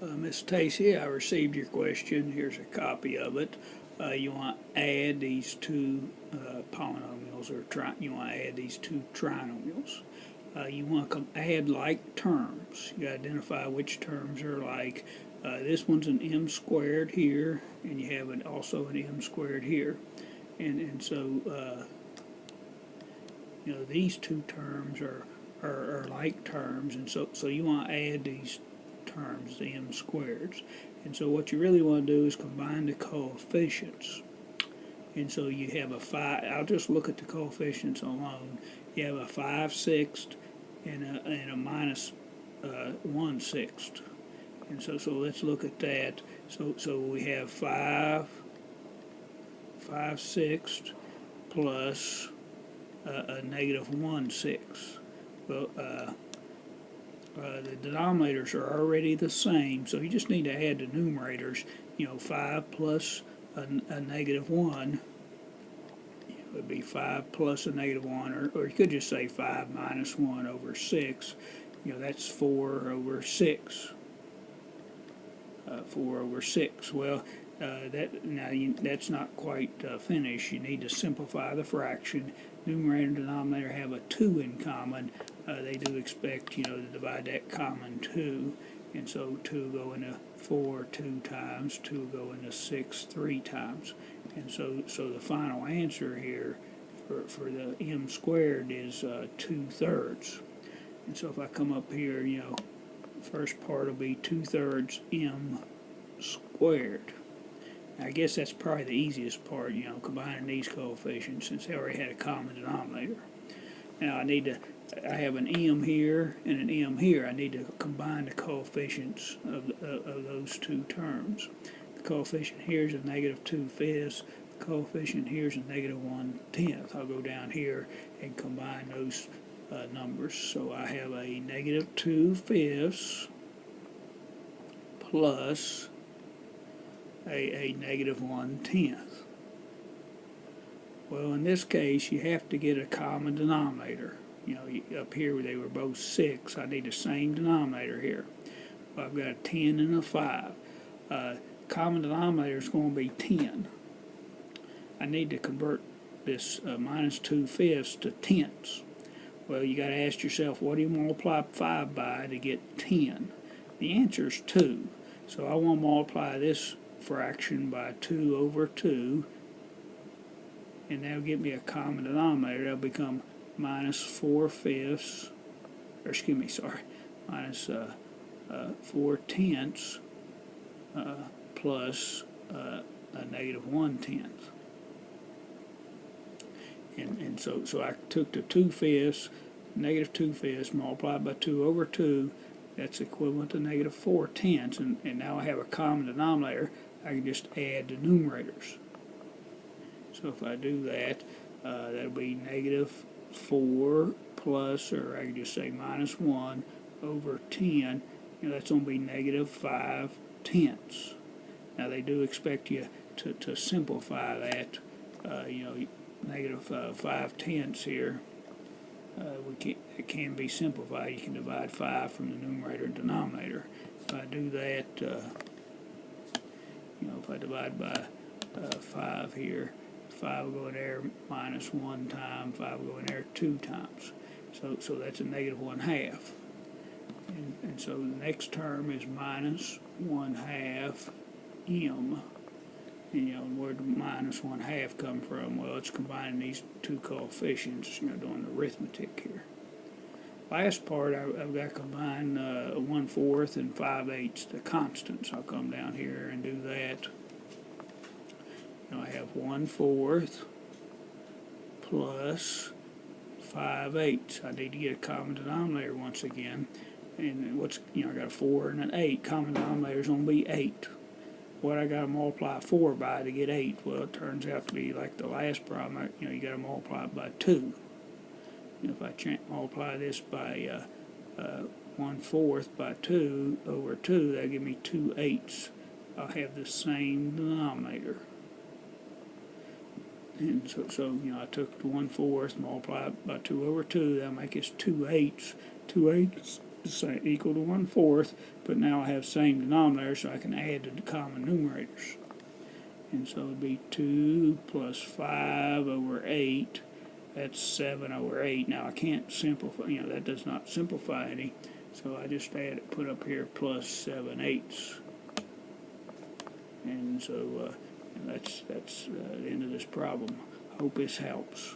Miss Stacy, I received your question. Here's a copy of it. You want to add these two polynomials, or you want to add these two trinomials. You want to add like terms. You identify which terms are like. This one's an m squared here, and you have also an m squared here. And so, these two terms are like terms, and so you want to add these terms, the m squareds. And so what you really want to do is combine the coefficients. And so you have a 5, I'll just look at the coefficients alone. You have a 5/6 and a minus 1/6. And so let's look at that. So we have 5/6 plus a negative 1/6. Well, the denominators are already the same, so you just need to add the numerators. 5 plus a negative 1 would be 5 plus a negative 1, or you could just say 5 minus 1 over 6. That's 4 over 6. 4 over 6. Well, that's not quite finished. You need to simplify the fraction. Numerator and denominator have a 2 in common. They do expect, to divide that common 2. And so 2 go into 4 2 times, 2 go into 6 3 times. And so the final answer here for the m squared is 2/3. And so if I come up here, first part will be 2/3 m squared. Now, I guess that's probably the easiest part, combining these coefficients, since they already had a common denominator. Now I have an m here and an m here. I need to combine the coefficients of those two terms. The coefficient here is a negative 2/5. The coefficient here is a negative 1/10. I'll go down here and combine those numbers. So I have a negative 2/5 plus a negative 1/10. Well, in this case, you have to get a common denominator. Up here they were both 6. I need the same denominator here. Well, I've got a 10 and a 5. Common denominator is going to be 10. I need to convert this minus 2/5 to tenths. Well, you got to ask yourself, what do you multiply 5 by to get 10? The answer is 2. So I want to multiply this fraction by 2 over 2, and that'll give me a common denominator. That'll become minus 4/5, minus 4/10 plus a negative 1/10. And so I took the 2/5, negative 2/5 multiplied by 2 over 2. That's equivalent to negative 4/10, and now I have a common denominator. I can just add the numerators. So if I do that, that'll be negative 4 plus, or I can just say minus 1 over 10. That's going to be negative 5/10. Now they do expect you to simplify that. Negative 5/10 here. It can be simplified. You can divide 5 from the numerator and denominator. If I do that, if I divide by 5 here, 5 will go in there minus 1 time, 5 will go in there 2 times. So that's a negative 1/2. And so the next term is minus 1/2 m. And where did minus 1/2 come from? Well, it's combining these two coefficients, doing the arithmetic here. Last part, I've got to combine 1/4 and 5/8, the constants. I'll come down here and do that. I have 1/4 plus 5/8. I need to get a common denominator once again. And I got a 4 and an 8. Common denominator is going to be 8. What I got to multiply 4 by to get 8? Well, it turns out to be like the last problem. You got to multiply it by 2. If I multiply this by 1/4 by 2 over 2, that'll give me 2/8. I'll have the same denominator. And so I took the 1/4, multiplied by 2 over 2, that'll make us 2/8. 2/8 the same, equal to 1/4, but now I have same denominator, so I can add to the common numerators. And so it'd be 2 plus 5 over 8. That's 7 over 8. Now I can't simplify, that does not simplify any. So I just put up here plus 7/8. And so that's the end of this problem. Hope this helps.